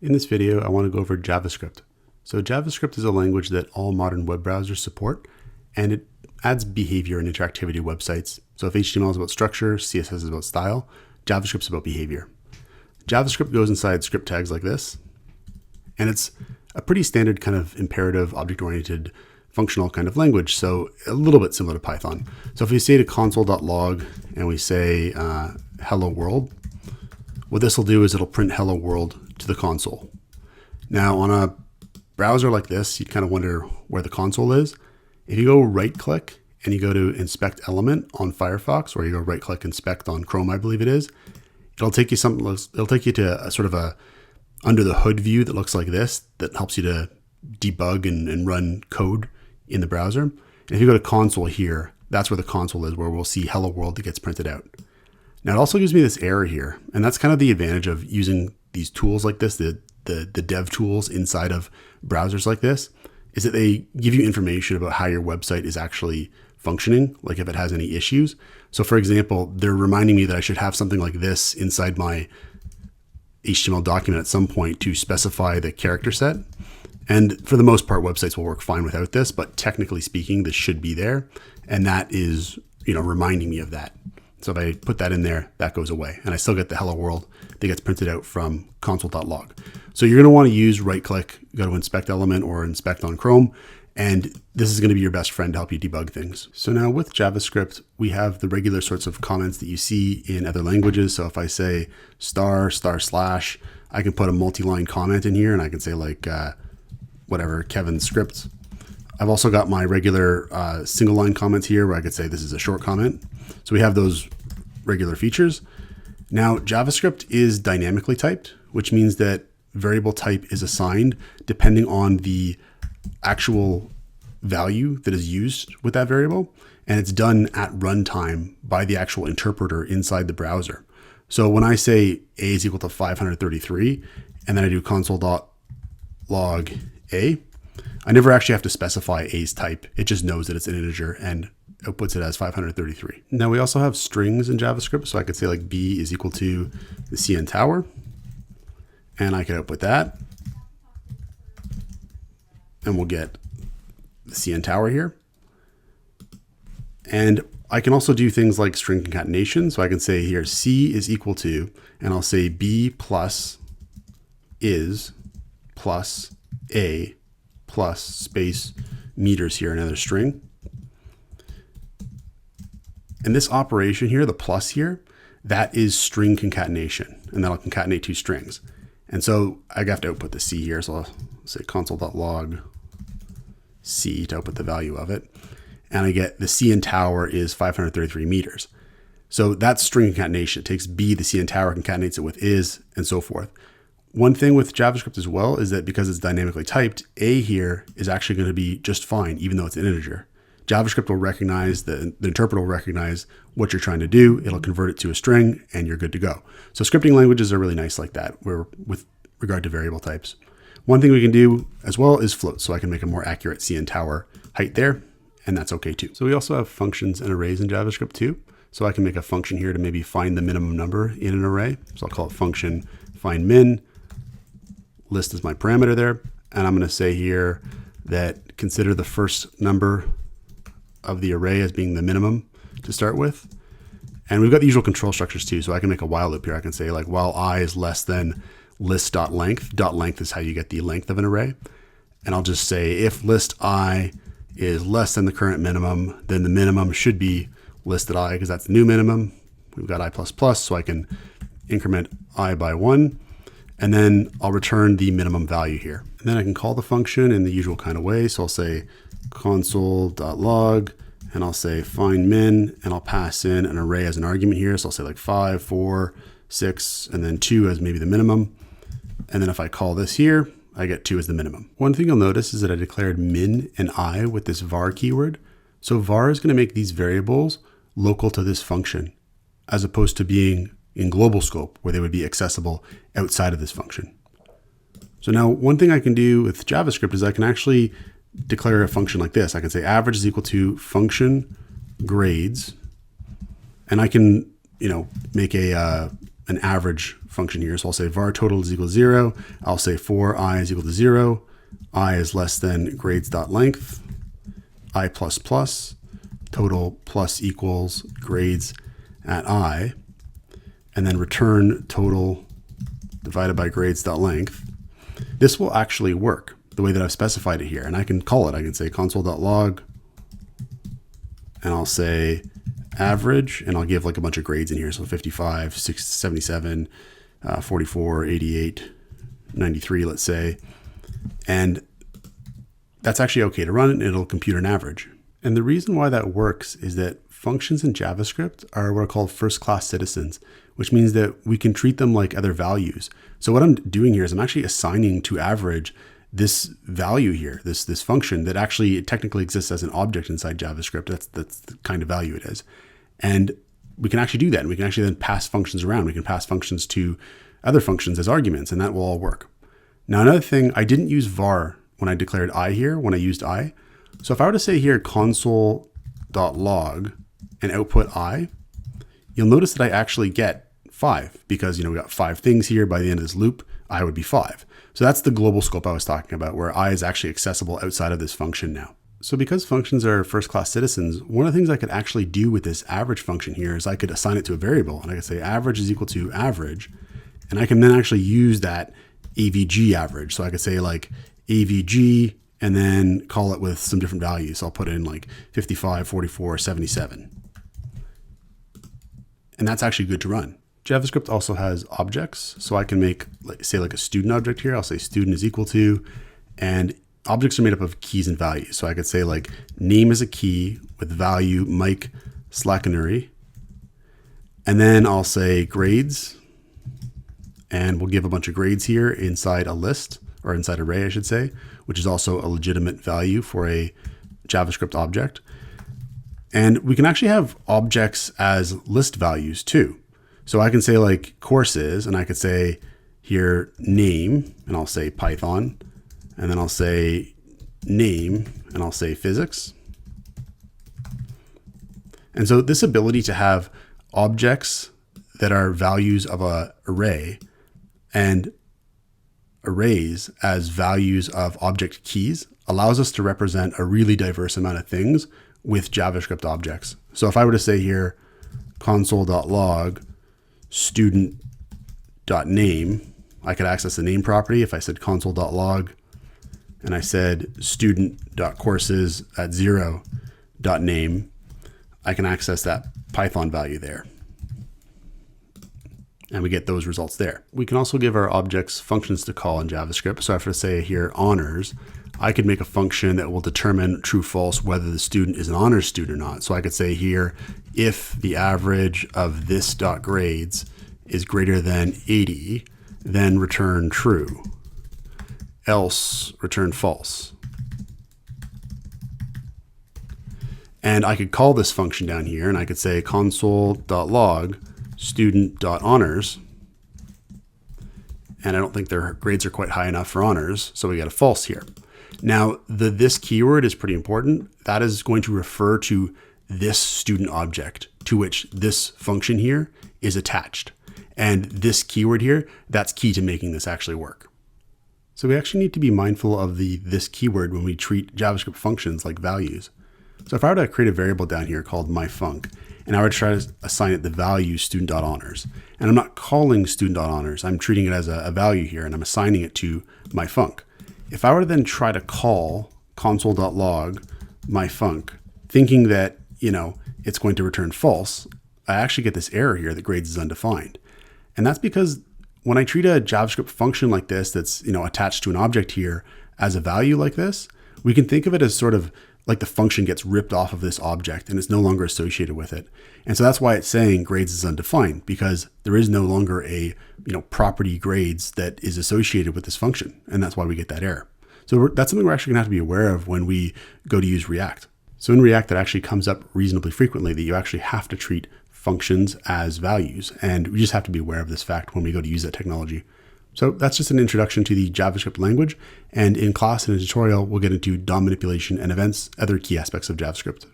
In this video, I want to go over JavaScript. So JavaScript is a language that all modern web browsers support, and it adds behavior and interactivity to websites. So if HTML is about structure, CSS is about style, JavaScript is about behavior. JavaScript goes inside script tags like this, and it's a pretty standard kind of imperative, object-oriented, functional kind of language, so a little bit similar to Python. So if we say to console.log and we say hello world, what this will do is it'll print hello world to the console. Now on a browser like this, you kind of wonder where the console is. If you go right click and you go to inspect element on Firefox, or you go right click inspect on Chrome, I believe it is, it'll take you to a sort of a under the hood view that looks like this, that helps you to debug and run code in the browser. And if you go to console here, that's where the console is, where we'll see hello world that gets printed out. Now it also gives me this error here, and that's kind of the advantage of using these tools like this, the dev tools inside of browsers like this, is that they give you information about how your website is actually functioning, like if it has any issues. So for example, they're reminding me that I should have something like this inside my HTML document at some point to specify the character set. And for the most part, websites will work fine without this, but technically speaking, this should be there. And that is, reminding me of that. So if I put that in there, that goes away. And I still get the hello world that gets printed out from console.log. So you're going to want to use right click, go to inspect element or inspect on Chrome. And this is going to be your best friend to help you debug things. So now with JavaScript, we have the regular sorts of comments that you see in other languages. So if I say */ I can put a multi-line comment in here and I can say like, whatever, Kevin's script. I've also got my regular single line comments here where I could say this is a short comment. So we have those regular features. Now JavaScript is dynamically typed, which means that variable type is assigned depending on the actual value that is used with that variable. And it's done at runtime by the actual interpreter inside the browser. So when I say a is equal to 533, and then I do console.log a, I never actually have to specify a's type. It just knows that it's an integer and outputs it as 533. Now we also have strings in JavaScript. So I could say like b is equal to the CN tower, and I could output that. And we'll get the CN tower here. And I can also do things like string concatenation. So I can say here C is equal to, and I'll say B plus is plus A plus space meters here, another string. And this operation here, the plus here, that is string concatenation. And that'll concatenate two strings. And so I have to output the C here. So I'll say console.log C to output the value of it. And I get the CN tower is 533 meters. So that's string concatenation. It takes B, the CN tower, concatenates it with is, and so forth. One thing with JavaScript as well is that because it's dynamically typed, A here is actually going to be just fine, even though it's an integer. JavaScript will recognize, the interpreter will recognize what you're trying to do. It'll convert it to a string and you're good to go. So scripting languages are really nice like that, where with regard to variable types. One thing we can do as well is float. So I can make a more accurate CN tower height there, and that's okay too. So we also have functions and arrays in JavaScript too. So I can make a function here to maybe find the minimum number in an array. So I'll call it function find min. List is my parameter there. And I'm going to say here that consider the first number of the array as being the minimum to start with. And we've got the usual control structures too. So I can make a while loop here. I can say like while I is less than list.length. Length is how you get the length of an array. And I'll just say if list I is less than the current minimum, then the minimum should be listed I, because that's the new minimum. We've got I++, so I can increment I by 1. And then I'll return the minimum value here. And then I can call the function in the usual kind of way. So I'll say console.log, and I'll say find min, and I'll pass in an array as an argument here. So I'll say like 5, 4, 6, and then 2 as maybe the minimum. And then if I call this here, I get 2 as the minimum. One thing you'll notice is that I declared min and I with this var keyword. So var is going to make these variables local to this function, as opposed to being in global scope where they would be accessible outside of this function. So now one thing I can do with JavaScript is I can actually declare a function like this. I can say average is equal to function grades, and I can, make an average function here. So I'll say var total is equal to 0. I'll say for I is equal to 0. I is less than grades.length. I plus plus. Total plus equals grades at I. And then return total divided by grades.length. This will actually work the way that I've specified it here. And I can call it. I can say console.log. And I'll say average, and I'll give like a bunch of grades in here. So 55, 77, 44, 88, 93, let's say. And that's actually okay to run, and it'll compute an average. And the reason why that works is that functions in JavaScript are what are called first-class citizens, which means that we can treat them like other values. So what I'm doing here is I'm actually assigning to average this value here, this function that actually technically exists as an object inside JavaScript. That's the kind of value it is. And we can actually do that. And we can actually then pass functions around. We can pass functions to other functions as arguments, and that will all work. Now, another thing, I didn't use var when I declared I here, when I used I. So if I were to say here console.log and output I, you'll notice that I actually get 5 because, we got 5 things here. By the end of this loop, I would be 5. So that's the global scope I was talking about, where I is actually accessible outside of this function now. So because functions are first-class citizens, one of the things I could actually do with this average function here is I could assign it to a variable, and I could say average is equal to average, and I can then actually use that AVG average. So I could say like AVG and then call it with some different values. So I'll put in like 55, 44, 77. And that's actually good to run. JavaScript also has objects. So I can make, say like a student object here. I'll say student is equal to, and objects are made up of keys and values. So I could say like name is a key with value Mike Slacknery. And then I'll say grades, and we'll give a bunch of grades here inside a list, or inside array, I should say, which is also a legitimate value for a JavaScript object. And we can actually have objects as list values too. So I can say like courses, and I could say here name, and I'll say Python, and then I'll say name, and I'll say physics. And so this ability to have objects that are values of an array and arrays as values of object keys allows us to represent a really diverse amount of things with JavaScript objects. So if I were to say here console.log student.name, I could access the name property. If I said console.log and I said student.courses at 0.name, I can access that Python value there. And we get those results there. We can also give our objects functions to call in JavaScript. So if I say here honors, I could make a function that will determine true false whether the student is an honors student or not. So I could say here, if the average of this dot grades is greater than 80, then return true, else return false. And I could call this function down here, and I could say console.log student.honors. And I don't think their grades are quite high enough for honors, so we get a false here. Now, this keyword is pretty important. That is going to refer to this student object to which this function here is attached. And this keyword here, that's key to making this actually work. So we actually need to be mindful of this keyword when we treat JavaScript functions like values. So if I were to create a variable down here called myfunc, and I would try to assign it the value student.honors, and I'm not calling student.honors, I'm treating it as a value here, and I'm assigning it to myfunc. If I were to then try to call console.log myfunc, thinking that, it's going to return false, I actually get this error here that grades is undefined. And that's because when I treat a JavaScript function like this that's, attached to an object here as a value like this, we can think of it as sort of like the function gets ripped off of this object and it's no longer associated with it. And so that's why it's saying grades is undefined, because there is no longer a property grades that is associated with this function. And that's why we get that error. So that's something we're actually gonna have to be aware of when we go to use React. So in React, that actually comes up reasonably frequently, that you actually have to treat functions as values. And we just have to be aware of this fact when we go to use that technology. So that's just an introduction to the JavaScript language. And in class and in tutorial, we'll get into DOM manipulation and events, other key aspects of JavaScript.